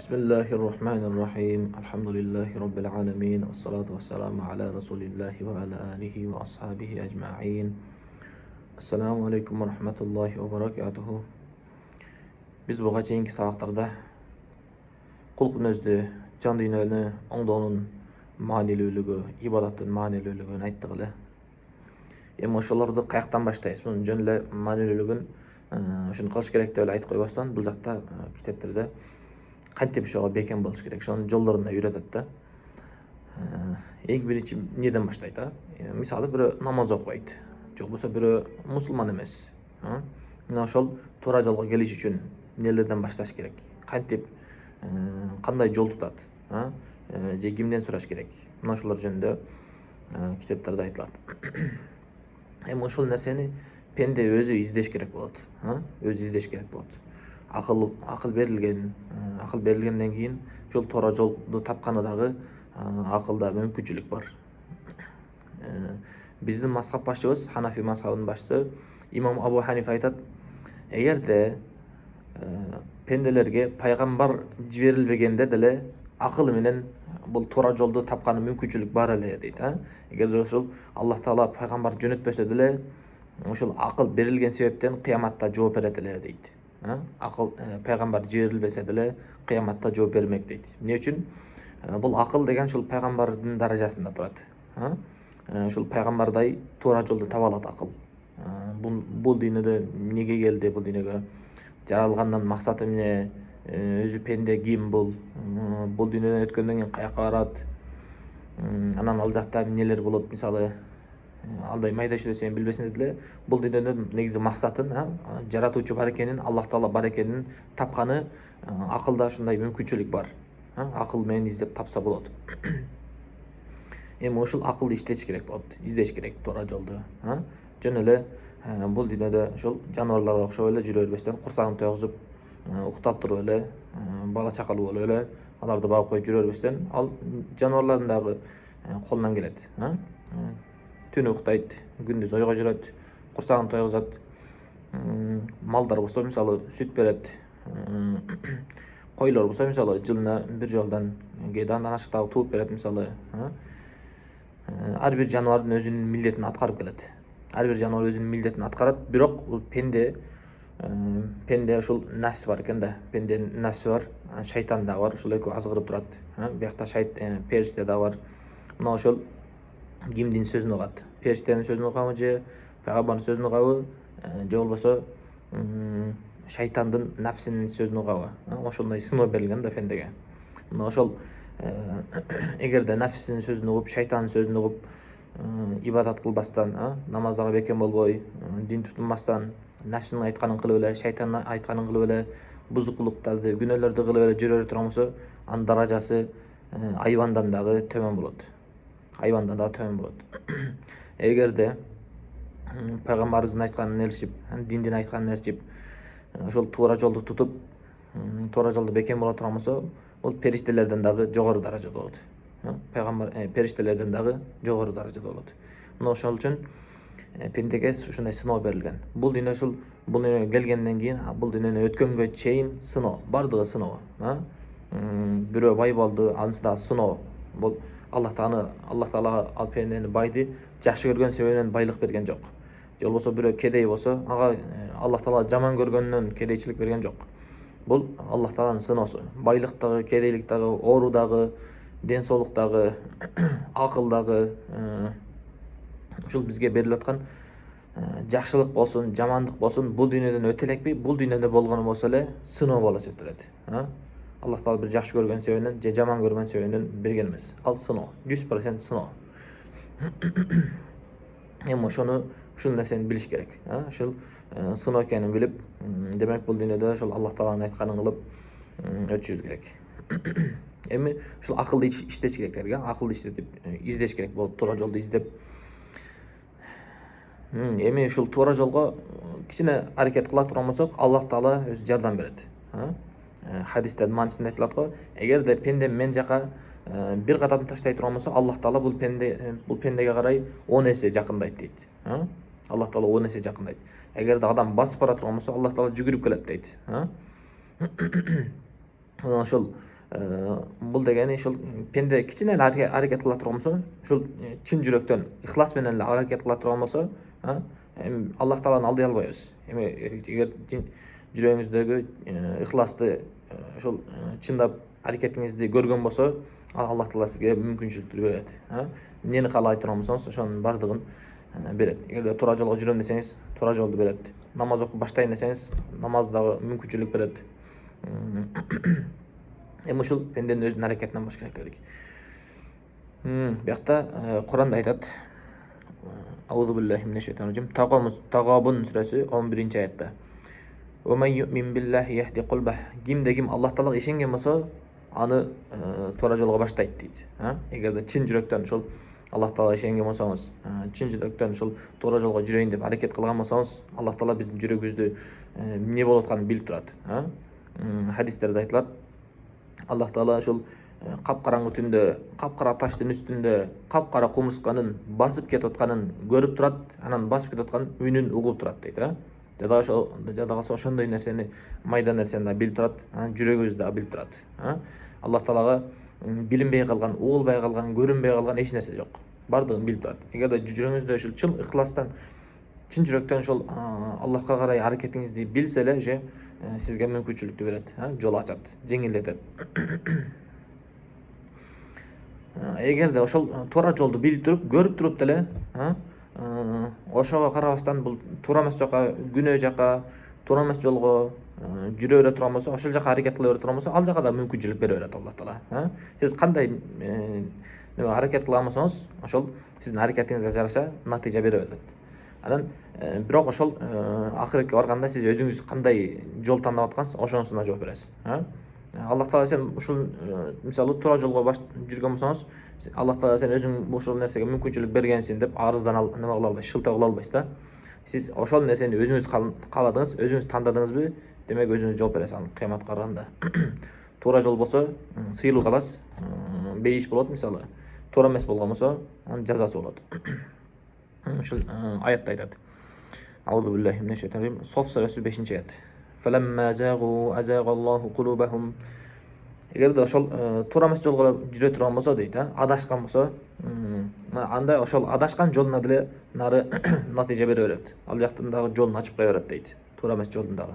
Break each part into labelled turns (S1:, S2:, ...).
S1: Bismillahirrahmanirrahim. Alhamdulillahi Rabbil alamin. Wassalatu wassalamu ala rasulillahi wa ala alihi wa ashabihi ajma'in. Assalamu alaikum wa rahmatullahi wa barakatuhu. Biz buga çeyinki sabaklarda kulkun özde, can dünyany oňdogynyň manilүүлigi, ibadatın manilүүлigini aýtdyk ele. Emm oşolарды kaýakdan başlaýys. Bunun jön ele manilүүлигин şunu kılış gerek dep aýtyp goýbasdan, bul jakda kitaplarda kantip şoga beken boluş gerek. Şonun jollarynda üýretet da. Eň birinçi neden başlaýt da? Misaly biri namaz okuyt. Jok bolsa biri musulman emes. Mına oşol toora jolga geliş üçin nelerden başlaş gerek? Kantip kanday jol tutat? Je kimden soraş gerek? Mına oşolar jönündө kitaplarda aýtylat. Hem oşol nerseni pende özü izdeş gerek bolat. Özü izdeş gerek bolat. Akıl berilgenden keyin şol toora joldu tapkany dagı akılda mümkünçülük bar. Bizdin mazhab başçыбыз, Hanafi mazhabının başçısı İmam Abu Hanife aytat, egerde pendelerge paygambar jiberilbegende dele akıl menen bul toora joldu tapkany mümkünçülük bar ele deyt. Egerde oşol Allah Taala paygambar jönötböse dele oşol akıl berilgen sebepten kıyamatda жооп берет ele deyt. Akıl peygamber jiberilbese dele kıyamatta жооп bermek deyt. Ne üçün? Bul akıl degen şol peygamberdin darajasında turat. Şol peygamberday toora joldu tapa alat akıl. Bul dinede nege geldi, bul dinege jaralgandan maksаты emne, özü pende kim bul dineden ötkөндөн keyin kayaka barat, anan al jakta neler bolot, misalı alday mayda şöyle bilbesinde dile bul dineden negizi maksatın jaratуучу бар экенин, Allah Taala бар экенин tapkany akılda şunday mümkünçülük bar. Akıl meni izdep tapsa bolot. Em oşul akılды işleş gerek bolot, izdeş gerek toora joldu. Jön ele bul dinede şol janawarlarga okşop ele жүрө бербестен курсагын toýguzup uktap turup ele bala çakalı bolup ele alardy bagyp koýup жүрө бербестен al janawarlaryň dagы kolundan gelet. Tünü uktayt, gündüz oyga жүрөt, kursagын toýguzat. Malдар bolsa misaly süt beret. Koylar bolsa misaly jylyna bir joldan gedandan aşykdagı tuup beret misaly. Her bir janawarın özünün milletini atkaryp gelet. Her bir janavar özünün milletini atkarat, birok bul pende uşul nafs bar eken da. Pendenin nafsi var, şeytan da var, uşul ekөө azgırıp turat. Bu ýakda perişte da var. Mına ошол kimdin sözünü ugat. Periştenin sözünü ugabı je peygamberin sözünü ugabı je bolboso şeytandın nafsinin sözünü ugabı. Oşonday sınоо berilgen da pendege. Mına oşol egerde nafsinin sözünü ugup, şeytanın sözünü ugup ibadat kılbastan, namazlara beken bolboy, din tutunmastan, nafsinin aytkanyny kılıp ele, şeytanın aytkanyny kılıp ele, buzukluklardy, günölerdi kılıp ele жүрө turmasa, anın darajası ayvandan dagı tömen bolot. Hayvandan da tömen bolot. Egerde peygamberimizin aytkanyny elişip, dindin aytkanyny elişip, şol toora joldu tutup, toora joldu beken bola turmasa, ol periştelerden dagı jogorу darajada bolot. Peygamber periştelerden dagı jogorу darajada bolot. Mına oşol üçin pendege şunday sınоо berilgen. Bul dünya şol bul dünyaya gelgenden keyin, bul dünyanı ötkөнгө çeyin sınоо, bardygy sınоо. Biri bay boldu, anысы da sınоо. Bul Allah Taala al pendeni baydy, jakşı görgön sebebinен baylyk bergen jok. Je bolsa biri kedey bolsa, aga Allah Taala jaman görgöndөн kedeyçilik bergen jok. Bul Allah Taala'nın sınoosu. Baylykdagı, kedeylikdagı, oorudagı, den soolukdagı, akıldagı, uşul bizge berilip atkan jakşılık bolsun, jamanlyk bolsun, bul dünyadan ötelekmi, bul dünyada bolgonu bolsa ele sınoo bola çöktürет. Allah Taala bir jakşı görgön sebebinен je jaman görgön sebebinен bergen emes. Al sınoo, 100% sınoo. Hem şunu nersenin biliş gerek. Şol sınoo ekenini bilip, demek bul dünyada şol Allah Taala'nın aytkanyny kılıp ötüşüz gerek. Emmi şol akıllı işleş gereklerge, akıllı işletip izdeş gerek bolup, toora joldu izdep. Emmi şol toora jolga kiçine hareket kıla turmasak, Allah Taala özü jardam beret. Hadiste manisinde aytylat go, egerde pende men jaka bir kadam taştay turmasa, Allah Taala bul pendege karay 10 есе jakındayt deyt. Allah Taala 10 есе jakındayt. Egerde adam basıp bara turmasa, Allah Taala jügürüp kelet deyt. Oşol Бул дегени ушул пенде кичине эле аракет кыла турган болсо, ушул чын жүрөктөн, ихлас менен эле аракет кыла турган болсо, эми Аллах Тааланы алдай албайбыз. Эми эгер жүрөгүңүздөгү ихласты ушул чындап аракетиңизди көргөн болсо, Аллах Таала сизге мүмкүнчүлүктү берет. Эмнени каалай турган болсоңуз, ошонун бардыгын берет. Эгерде туура жолго жүрөм десеңиз, туура жолду берет. Намаз окуп баштайын десеңиз, намаздагы мүмкүнчүлүк берет. Эми ушул пенденин өзүнүн аракетинен баш керек дедик. Биякта Куранда айтат: Аузу биллахи минеш шайтанир раджим. Тагабун сүрөсү 11-ci аятта. Ва ман юмин биллахи яхди кулбах. Кимде ким Аллах Таалага ишенген болсо, аны туура жолго баштайт дейт. Эгерде чын жүрөктөн ушул Аллах Таалага ишенген болсоңуз, чын жүрөктөн ушул туура жолго жүрөйүн деп аракет кылган болсоңуз, Аллах Таала биздин жүрөгүбүздү эмне болуп атканын билип турат. Хадистерде айтылат, Аллах Таала ушул капкараңгы түндө, капкара таштын үстүндө капкара кумурсканын басып кетип атканын көрүп турат, анан басып кетип аткан үнүн угуп турат дейт. Жада калса ошондой нерсени, майда нерсени да билип турат, жүрөгүбүздү да билип турат. Аллах Таалага билинбей калган, угулбай калган, көрүнбөй калган эч нерсе жок. Бардыгын билип турат. Эгерде жүрөгүңүздө ушул чын ихластан, чын жүрөктөн ушул Аллахка карай аракетиңизди билсе эле, же сизге мүмкүнчүлүктү берет, жол ачат, жеңилдетет. Эгерде ошол туура жолду билип туруп, көрүп туруп деле, ошого карабастан бул туура эмес жака, күнөө жака, туура эмес жолго жүрө бере турган болсо, ошол жака аракет кыла бере турган болсо, ал жака да мүмкүнчүлүк бере берет Аллах Таала. Сиз кандай аракет кылган болсоңуз, ошол сиздин аракетиңизге жараша натыйжа бере берет. Анан бирок ошол акыретке барганда сиз өзүңүз кандай жол тандап аткансыз, ошонусуна жооп бересиз. Аллах Таала сен ушул мисалы туура жолго жүргөн болсоңуз, Аллах Таала сен өзүң ушул нерсеге мүмкүнчүлүк бергенсиң деп арыздан неме кыла албайсыз, шылтоо кыла албайсыз да. Сиз ошол нерсени өзүңүз кааладыңыз, өзүңүз тандадыңызбы, демек өзүңүз жооп бересиз анын кыяматка караганда. Туура жол болсо сыйлык аласыз, бейиш болот мисалы. Туура эмес болгон болсо, анын жазасы болот. Ушул аятта айтат. Аузу биллахи минеш шайтанир раджим. Соф сүрөсү 5-ci аят. Фаламма загу азагаллаху кулубахум. Эгерде ошол туура эмес жолго жүрө турган болсо дейт, адашкан болсо, анда ошол адашкан жолуна деле нары натыйжа бере берет. Ал жактын дагы жолун ачып кое берет дейт. Туура эмес жолдун дагы.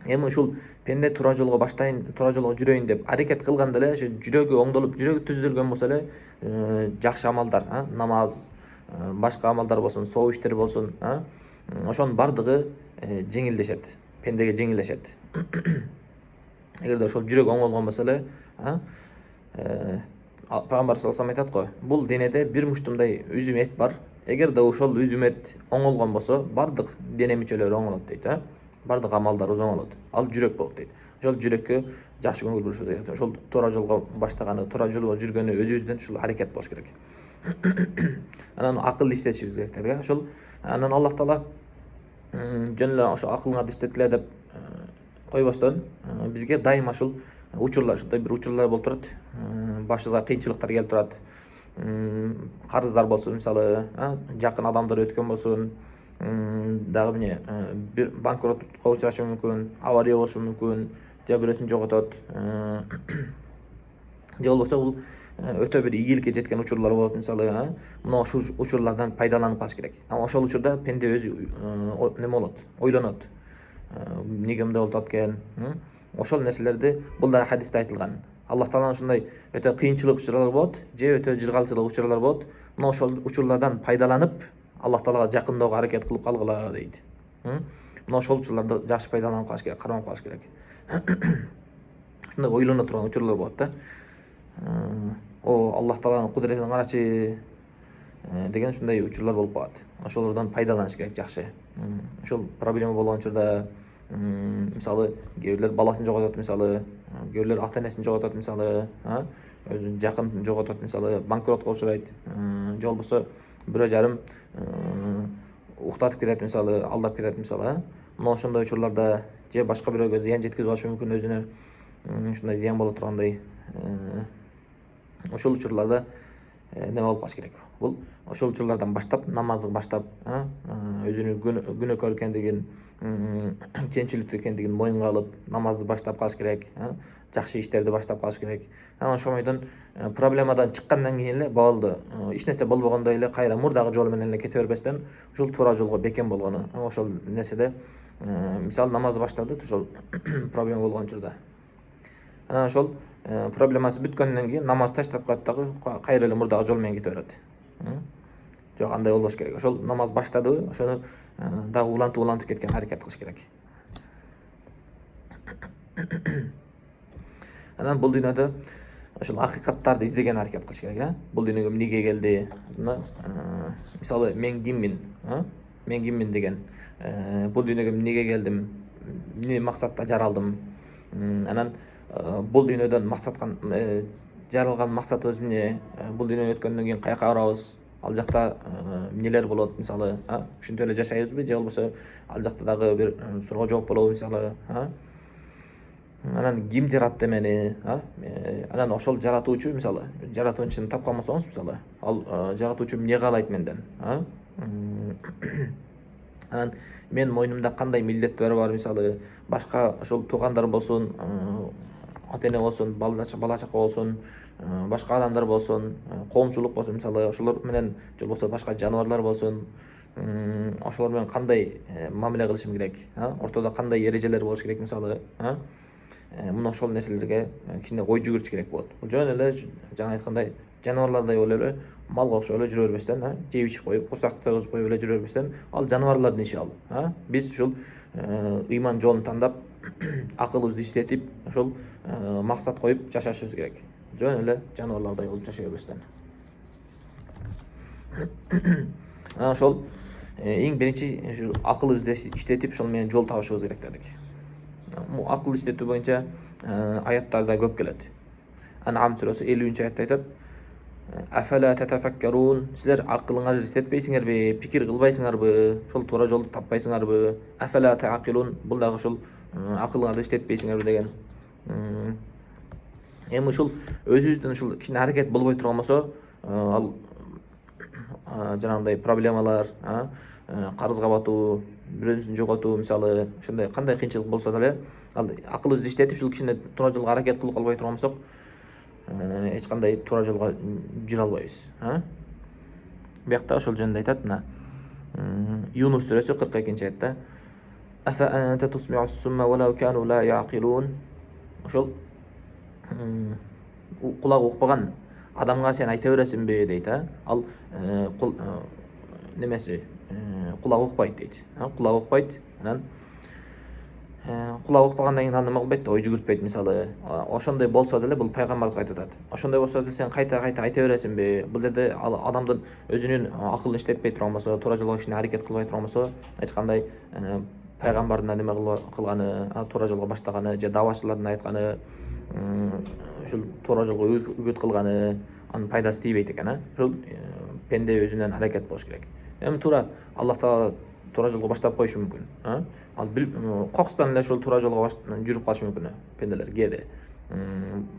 S1: Эми ушул пенде туура жолго баштайын, туура жолго жүрөйүн деп аракет кылганда эле, ошо жүрөгү оңдолуп, жүрөгү түзүлгөн болсо эле, жакшы амалдар, намаз, башка амалдар болсун, соо иштер болсун, ошонун бардыгы жеңилдешет, пендеге жеңилдешет. Эгерде ошол жүрөк оңолгон болсо эле, Пайгамбар саллаллаху алейхи вассалам айтат го, бул денеде бир муштумдай үзүм эт бар. Эгерде ошол үзүм эт оңолгон болсо, бардык дене мүчөлөрү оңолот дейт, бардык амалдарыбыз оңолот. Ал жүрөк болот дейт. Ошол жүрөккө жакшы көңүл бурушубуз керек. Ошол туура жолго баштаганы, туура жолго жүргөнү өзүбүздөн ушул аракет болуш керек. Анан акыл иштетишибиз керек деп, ошол анан Аллах Таала жөн эле ошо акылыңарды иштеткиле деп койбостон, бизге дайыма ушул учурлар, ушундай бир учурлар болуп турат. Башыбызга кыйынчылыктар келип турат. Карыздар болсун, мисалы, жакын адамдар өткөн болсун, дагы эмне, бир банкроттукка учурашы мүмкүн, авария болушу мүмкүн, же бирөөсүн жоготот. Же болбосо бул өтө бир ийгиликке жеткен учурлар болот, мисалы, мына ушул учурлардан пайдаланып калыш керек. Ошол учурда пенде өзү неме болот, ойлонот. Эмнеге мындай болуп аткан? Ошол нерселерди бул да хадисте айтылган. Аллах Тааланын ушундай өтө кыйынчылык учурлар болот, же өтө жыргалчылык учурлар болот. Мына ошол учурлардан пайдаланып, Аллах Таалага жакындоого аракет кылып калгыла дейт. Мына ошол учурларды жакшы пайдаланып калыш керек, кармап калыш керек. Ушундай ойлоно турган учурлар болот да. Аллах Тааланын кудретин карачы деген ушундай учурлар болуп калат. Ошолордон пайдаланыш керек жакшы. Ошол проблема болгон учурда, мисалы, кээ бирлер баласын жоготот, мисалы, кээ бирлер ата-энесин жоготот, мисалы, өзүнүн жакынын жоготот, мисалы, банкротко учурайт. Же болбосо бирөө жарым уктатып кетет, мисалы, алдап кетет, мисалы. Мына ошондой учурларда же башка бирөөгө зыян жеткизип алышы мүмкүн, өзүнө ушундай зыян боло тургандай. Ошол учурларда неме болуп калыш керек. бул ошол учурлардан баштап намазды баштап өзүнүн күнөөкөр экендигин, кемчиликтүү экендигин моюнга алып намазды баштап калыш керек, жакшы иштерди баштап калыш керек. Ошондон проблемадан чыккандан кийин эле болду, эч нерсе болбогондой эле кайра мурдагы жол менен эле кете бербестен ушул туура жолго бекем болгону. Ошол нерседе мисалы намаз баштады ошол проблема болгон учурда. Анан ошол проблемасы бүткөндөн кийин намаз таштап коет дагы кайра эле мурдагы жол менен кете берет. Жок, андай болбош керек. Ошол намаз баштадыбы, ошону дагы улантып кеткен аракет кылыш керек. Анан бул дүйнөдө ошол акыйкаттарды издеген аракет кылыш керек, Бул дүйнөгө эмнеге келди? Мисалы мен киммин? Мен киммин деген. Бул дүйнөгө эмнеге келдим? Эмне максатта жаралдым? Анан бул дүйнөдөн максаткан жаралган максатыбыз эмне? Бул дүйнөнү өткөндөн кийин каяка барабыз? Ал жакта эмнелер болот? Мисалы, ушинтип эле жашайбызбы же болбосо ал жакта дагы бир суроо жооп болобу мисалы, Анан ким жаратты мени? Анан ошол жаратуучу, мисалы, жаратуучуну тапкан болсоңуз, мисалы, ал жаратуучу эмне каалайт менден? Анан мен мойнумда кандай милдеттер бар, мисалы, башка ошол туугандар болсун, ата-эне болсун, бала чака болсун, башка адамдар болсун, коомчулук болсун, мисалы, ошолор менен же болбосо башка жаныбарлар болсун, ошолор менен кандай мамиле кылышым керек? Ортодо кандай эрежелер болуш керек, мисалы, мына ошол нерселерге кичине ой жүгүрүш керек болот. Бул жөн эле жана айткандай жаныбарлардай болуп эле малга окшоп эле жүрө бербестен, жеп ичип коюп, курсакты тойгузуп коюп эле жүрө бербестен, ал жаныбарлардын иши ал. Биз ушул ыйман жолун тандап, акылыбызды иштетип, ошол максат коюп жашашыбыз керек. Жөн эле жаныбарлардай болуп жашай бербестен. Ошол эң биринчи ушу акылыбызды иштетип, ошол менен жол табышыбыз керек дедик. Акыл иштетүү боюнча аяттарда көп келет. Ан'ам сүрөсү 50-аятта айтат: "Афала татафаккарун?" Силер акылыңарды иштетпейсиңерби, пикир кылбайсыңарбы, ошол туура жолду таппайсыңарбы? Афала таакилун? Бул дагы ошол акылыңарды иштетпейсиңерби деген. Эми ушул өзүбүздүн ушул кичине аракет болбой турган болсо, ал жанагындай проблемалар, карызга батуу, бирөөсүн жоготуу, мисалы, ошондой кандай кыйынчылык болсо деле, ал акылыбызды иштетип, ушул кичине туура жолго аракет кылып калбай турган болсок, эч кандай туура жолго жүрө албайбыз. Биякта ошол жөнүндө айтат, мына Юнус сүрөсү 42-аятта: "Афа анта тусми'у ас-сумма ва лау кану ла яқилун?" Ошол кулагы укпаган адамга сен айта бересиңби дейт, Ал немеси кулагы укпайт дейт. Кулагы укпайт. Анан кулагы укпагандан кийин ал неме кылбайт, ой жүгүртпөйт, мисалы. Ошондой болсо деле бул пайгамбарыбызга айтып атат. Ошондой болсо деле сен кайта айта бересиңби? Бул жерде ал адамдын өзүнүн акылын иштетпей турган болсо, туура жолго кичине аракет кылбай турган болсо, эч кандай пайгамбардын неме кылганы, туура жолго баштаганы же давачылардын айтканы, ушул туура жолго үгүт кылганы анын пайдасы тийбейт экен. Ушул пенде өзүнөн аракет болуш керек. Эми туура Аллах Таала туура жолго баштап коюшу мүмкүн. Ал кокустан эле ушул туура жолго жүрүп калышы мүмкүн пенделер кээде.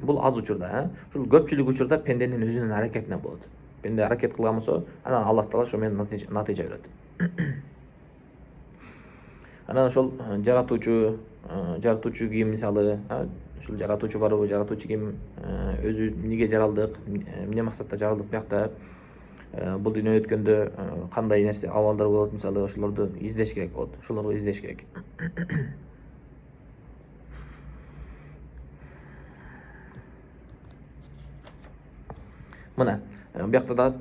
S1: Бул аз учурда, ушул көпчүлүк учурда пенденин өзүнүн аракетинен болот. Пенде аракет кылган болсо, анан Аллах Таала ошо менен натыйжа берет. Анан ошол жаратуучу ким, мисалы, ушул жаратуучу барбы, жаратуучу ким, өзүбүз эмнеге жаралдык, эмне максатта жаралдык, биякта бул дүйнө өткөндө кандай нерсе абалдар болот, мисалы, ошолорду издеш керек болот. Ошолорду издеш керек. Мына биякта да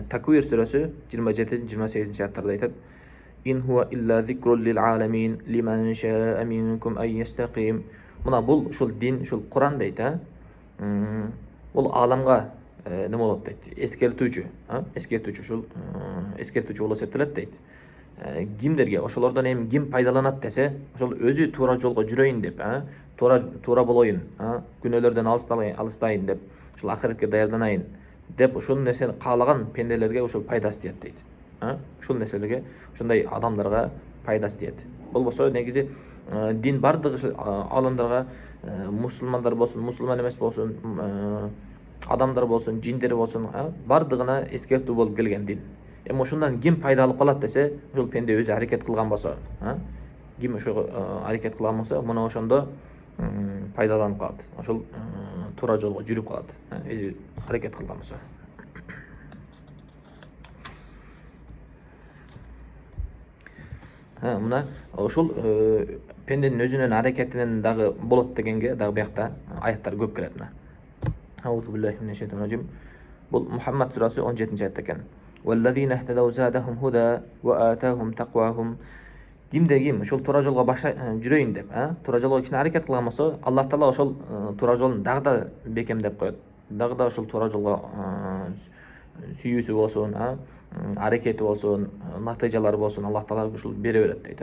S1: Таквир сүрөсү 27-28-аяттарда айтат: "Ин хуа илля зикрул лил аламин лиман шаа минкум ай ястaqim." Мына бул ушул дин, ушул Куран дейт, бул ааламга неме болот дейт, эскертүүчү ушул эскертүүчү болуп эсептелет дейт. Кимдерге, ошолордон эми ким пайдаланат десе, ошол өзү туура жолго жүрөйүн деп, туура болоюн, күнөөлөрдөн алыстайын деп, ушул ахиретке даярданайын деп, ушул нерсени каалаган пенделерге ушул пайдасы тиет дейт. Ушул нерселерге, ошондой адамдарга пайдасы тиет. Болбосо негизи дин бардыгы адамдарга, мусулмандар болсун, мусулман эмес болсун, адамдар болсын, жиндер болсын, бардығына ескерту болып келген дин. Эми ошондан ким пайда алып калат десе, ошол пенде өзү аракет кылган болсо, ким ошого аракет кылган болсо, мына ошондо пайдаланып калат. Ошол туура жолго жүрүп калат. Өзү аракет кылган болсо. Мына ошол пенденин өзүнүн аракетинен дагы болот дегенге дагы биякта аяттар көп келет. Мына Аузу биллахи минеш шайтанир раджим. Бул Мухаммад сурасы 17-аятта экен. Валлазина ихтадау задахум худа ва атахум тaqвahum. Кимде ким ошол туура жолго жүрөйүн деп, туура жолго кичине аракет кылган болсо, Аллах Таала ошол туура жолун дагы да бекемдеп коет. Дагы да ошол туура жолго сүйүүсү болсун, аракети болсун, натыйжалары болсун, Аллах Таала ушул бере берет дейт.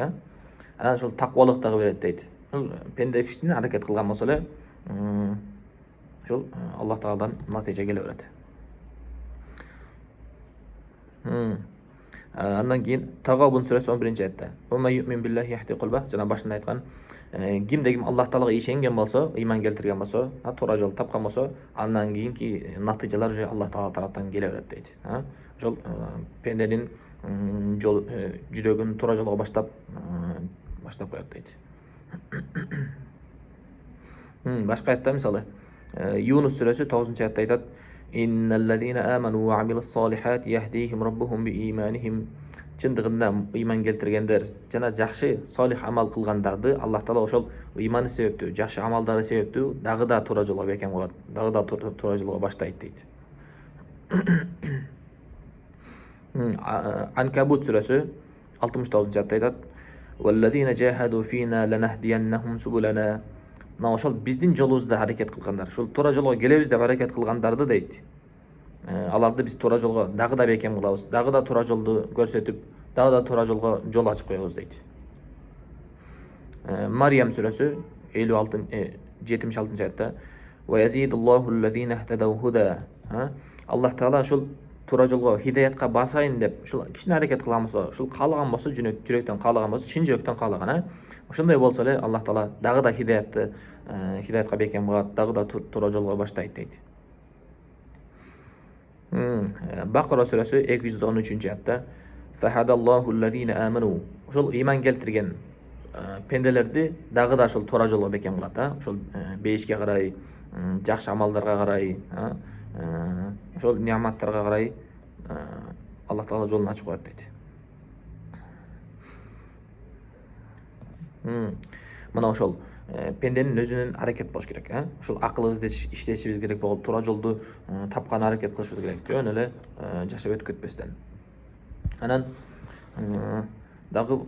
S1: Анан ошол таквалык дагы берет дейт. Пенде кичине аракет кылган болсо эле, ошол Аллах Тааладан натыйжа келе берет. Андан кийин Тагабун сүрөсү 11-аятта. Ва ма юмин биллахи яхди кулба, жана башында айткан, кимде ким Аллах Таалага ишенген болсо, ыйман келтирген болсо, туура жол тапкан болсо, андан кийинки натыйжалар уже Аллах Таала тараптан келе берет дейт. Ошол пенденин жол жүрөгүн туура жолго баштап коет дейт. Башка аятта мисалы Юнус сүрөсү 9-аятта айтат: Инналлазина аману ва амилус солихат яхдихим раббухум бииманихим. Чындыгында ыйман келтиргендер жана жакшы солих амал кылгандарды Аллах Таала ошол ыйманы себептүү, жакшы амалдары себептүү дагы да туура жолго бекем кылат, дагы да туура жолго баштайт дейт. Анкабут сүрөсү 69-аятта айтат: Валлазина жахаду фина ланахдияннахум субулана. Ошол биздин жолубузда аракет кылгандар, ошол туура жолго келебиз деп аракет кылгандарды дейт. Аларды биз туура жолго дагы да бекем кылабыз, дагы да туура жолду көрсөтүп, дагы да туура жолго жол ачып коебуз дейт. Мариям сүрөсү 76-аятта: Ва язидуллаху аллазина ихтадау худа. Аллах Таала ошол туура жолго хидаятка басайын деп ушул кичине аракет кылган болсо, ушул каалаган болсо, жүрөктөн каалаган болсо, чын жүрөктөн каалаган, ошондой болсо эле Аллах Таала дагы да хидаятка бекем кылат, дагы да туура жолго баштайт дейт. Бакара сүрөсү 213-аятта: Фахадаллаху аллазина аману. Ошол ыйман келтирген пенделерди дагы да ошол туура жолго бекем кылат, ошол бейишке карай, жакшы амалдарга карай, ошол неаматтарга карай Аллах Таала жолун ачып коет дейт. Мына ошол пенденин өзүнүн аракет болуш керек, ошол акылыбызды иштешибиз керек болуп, туура жолду тапкан аракет кылышыбыз керек, жөн эле жашап өтүп кетпестен. Анан дагы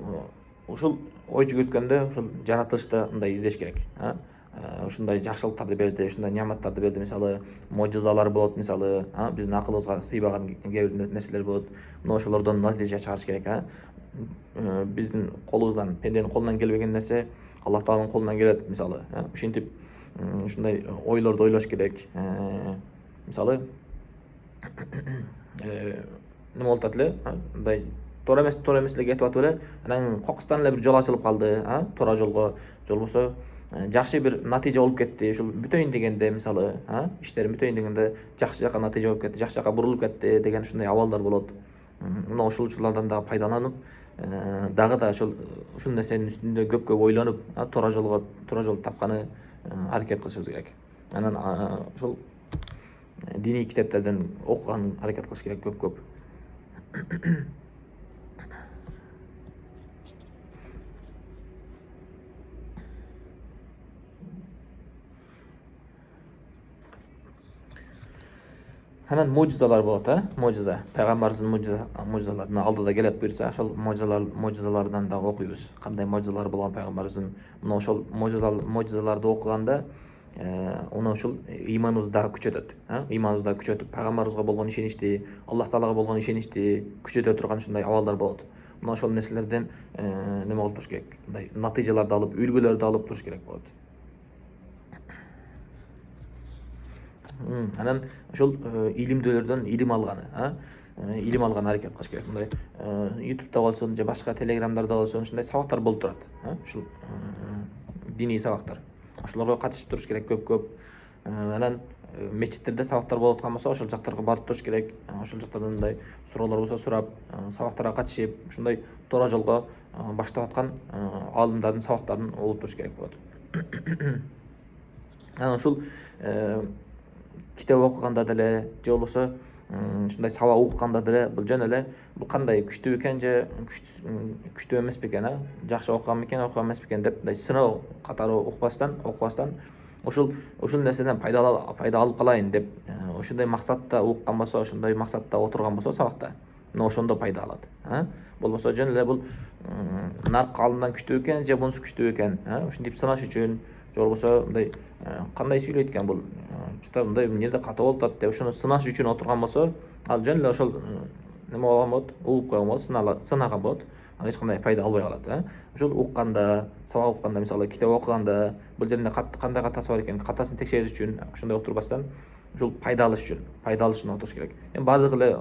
S1: ошол ой жүгөткөндө ошол жаратылышта мындай издеш керек. Ушундай жакшылыктарды берди, ушундай неаматтарды берди, мисалы можизалар болот, мисалы биздин акылыбызга сыйбаган кээ бир нерселер болот. Мына ошолордон натыйжа чыгарыш керек. Биздин колубуздан, пенденин колунан келбеген нерсе Аллах Тааланын колунан келет, мисалы. Ушинтип ушундай ойлорду ойлош керек. Мисалы неме болуп атат эле, мындай туура эмес эле кетип атып эле, анан кокустан эле бир жол ачылып калды, туура жолго, жол болсо жакшы бир натыйжа болуп кетти. Ушул бүтөйүн дегенде, мисалы, иштерим бүтөйүн дегенде жакшы жака натыйжа болуп кетти, жакшы жака бурулуп кетти деген ушундай абалдар болот. Мына ошол учурлардан дагы пайдаланып, дагы да ушул нерсенин үстүндө көп ойлонуп, туура жол тапканы аракет кылышыбыз керек. Анан ошол диний китептерден окуган аракет кылыш керек көп. Анан мужизалар болот, мужиза. Пайгамбарыбыздын мужизаларынын алдыда келет буюрса, ошол мужизалардан да окуйбуз. Кандай мужизалар болгон пайгамбарыбыздын. Мына ошол мужизаларды окуганда, уну ушул ыйманыбызды дагы күчөтөт. Ыйманыбызды дагы күчөтүп, пайгамбарыбызга болгон ишеничти, Аллах Таалага болгон ишеничти күчөтө турган ушундай абалдар болот. Мына ошол нерселерден неме кылып туруш керек. Мындай натыйжаларды алып, үлгүлөрдү алып туруш керек болот. Анан ошол илимдүүлөрдөн илим алган аракет кылыш керек. Мындай YouTube'да болсун, же башка телеграмдарда болсун, ушундай сабактар болуп турат. Ушул диний сабактар. Ошолорго катышып туруш керек көп. Анан мечиттерде сабактар болуп аткан болсо ошол жактарга барып туруш керек. Ошол жактардан мындай суроолор болсо сурап, сабактарга катышып, ушундай туура жолго баштап аткан аалымдардын сабактарын угуп туруш керек болот. Анан ушул китеп окуганда деле же болбосо ушундай сабак укканда деле бул жөн эле бул кандай күчтүү экен же күчтүү эмес бекен, жакшы окуган бекен, окуган эмес бекен деп мындай сыноо катары окубастан ушул нерседен пайда алып калайын деп ошондой максатта уккан болсо, ошондой максатта отурган болсо сабакта, мына ошондо пайда алат. Болбосо жөн эле бул наркы алдынан күчтүү экен же мунусу күчтүү экен, ушинтип сынаш үчүн, же болбосо мындай кандай сүйлөйт экен бул мындай эмнеде катуу болуп атат деп ошону сынаш үчүн отурган болсо, ал жөн эле ошол неме болгон болот, угуп койгон болот, сынаган болот. Ал эч кандай пайда албай калат. Ошол укканда, сабак укканда, мисалы китеп окуганда бул жерде кандай катасы бар экен, катасын текшериш үчүн ошондой отурбастан ушул пайда алыш үчүн отуруш керек. Эми баардыгы эле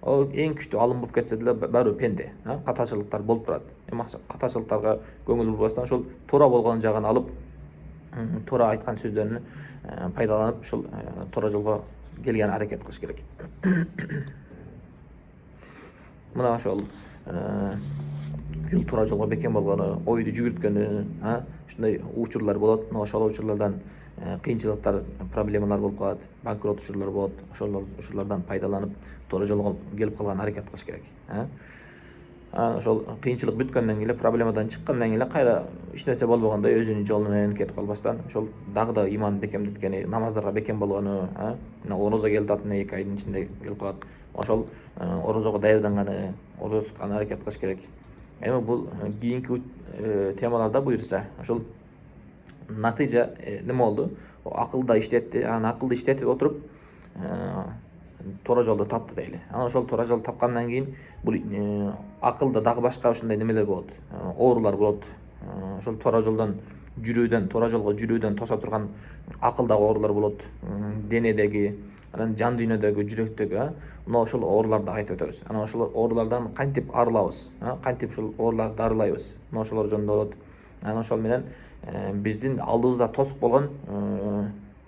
S1: ал эң күчтүү алым болуп кетсе деле баары бир пенде, катачылыктар болуп турат. Эми катачылыктарга көңүл бурбастан ошол туура болгон жагын алып, туура айткан сөздөрүнү пайдаланып ушул туура жолго келген аракет кылыш керек. Мына ошол туура жолго бекем болгону, ойду жүгүрткөнү, ушундай учурлар болот. Мына ошол учурлардан кыйынчылыктар, проблемалар болуп калат, банкрот учурлар болот. Ошолордан пайдаланып туура жолго келип калган аракет кылыш керек. Ошол кыйынчылык бүткөндөн кийин эле, проблемадан чыккандан кийин эле кайра эч нерсе болбогондой өзүнүн жолу менен кетип калбастан ошол дагы да иманын бекемдеткени, намаздарга бекем болгону, мына орозо келип атат, 2 айдын ичинде келип калат. Ошол орозого даярданганы, орозо туткан аракет кылыш керек. Эми бул кийинки темаларда буюрса, ошол натыйжа неме болду? Акылда иштетти, анан акылды иштетип отуруп туура жолду тапты дейли. Анан ошол туура жолду тапкандан кийин бул акылда дагы башка ушундай немелер болот, оорулар болот. Ошол туура жолго жүрүүдөн тосо турган акылдагы оорулар болот, денедеги, анан жан дүйнөдөгү, жүрөктөгү, мына ошол ооруларды айтып өтөбүз. Анан ошол оорулардан кантип арылабыз, кантип ушул ооруларды дарылайбыз, мына ошолор жөнүндө болот. Анан ошол менен биздин алдыбызда тосук болгон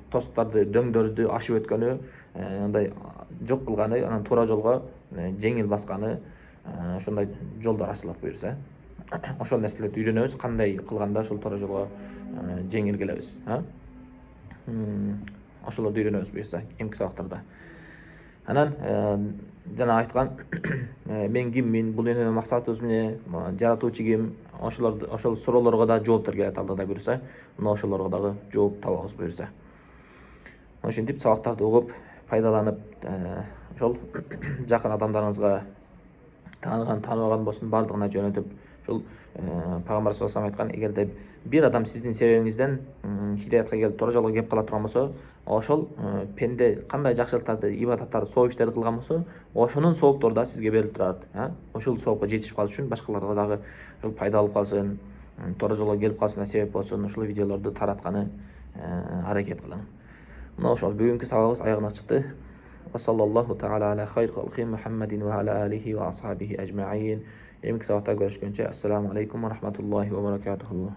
S1: тосуктарды, дөңдөрдү ашып өткөнү, андай жок кылганы, анан туура жолго жеңил басканы, ошондой жолдор ачылат буюрса. Ошол нерселерди үйрөнөбүз, кандай кылганда ошол туура жолго жеңил келебиз. Ошолорду үйрөнөбүз буюрса эмки сабактарда. Анан жана айткан мен киммин, бул дүйнөдө максатыбыз эмне, жаратуучу ким, ошол суроолорго да жооптор келет алдыда буюрса, мына ошолорго дагы жооп табабыз буюрса. Ошентип сабактарды угуп, пайдаланып, ошол жакын адамдарыңызга, тааныбаган болсун, баардыгына жөнөтүп, ошол пайгамбар саллаллаху алейхи айткан, эгерде бир адам сиздин себебиңизден хидаятка келип, туура жолго келип кала турган болсо, ошол пенде кандай жакшылыктарды, ибадаттарды, сооп иштерди кылган болсо, ошонун сооптору да сизге берилип турат. Ошол соопко жетишип калыш үчүн башкаларга дагы пайда алып калсын, туура жолго келип калышына себеп болсун, ушул видеолорду таратканы аракет кылың. Мына ошол бүгүнкү сабагыбыз аягына чыкты. Саллаллаху таала аля хайр халқи Мухаммадин ва аля алихи ва асхабихи ажмаин. Эмки сабакта көрүшкөнчө, ассаламу алейкум ва рахматуллахи ва баракатуху.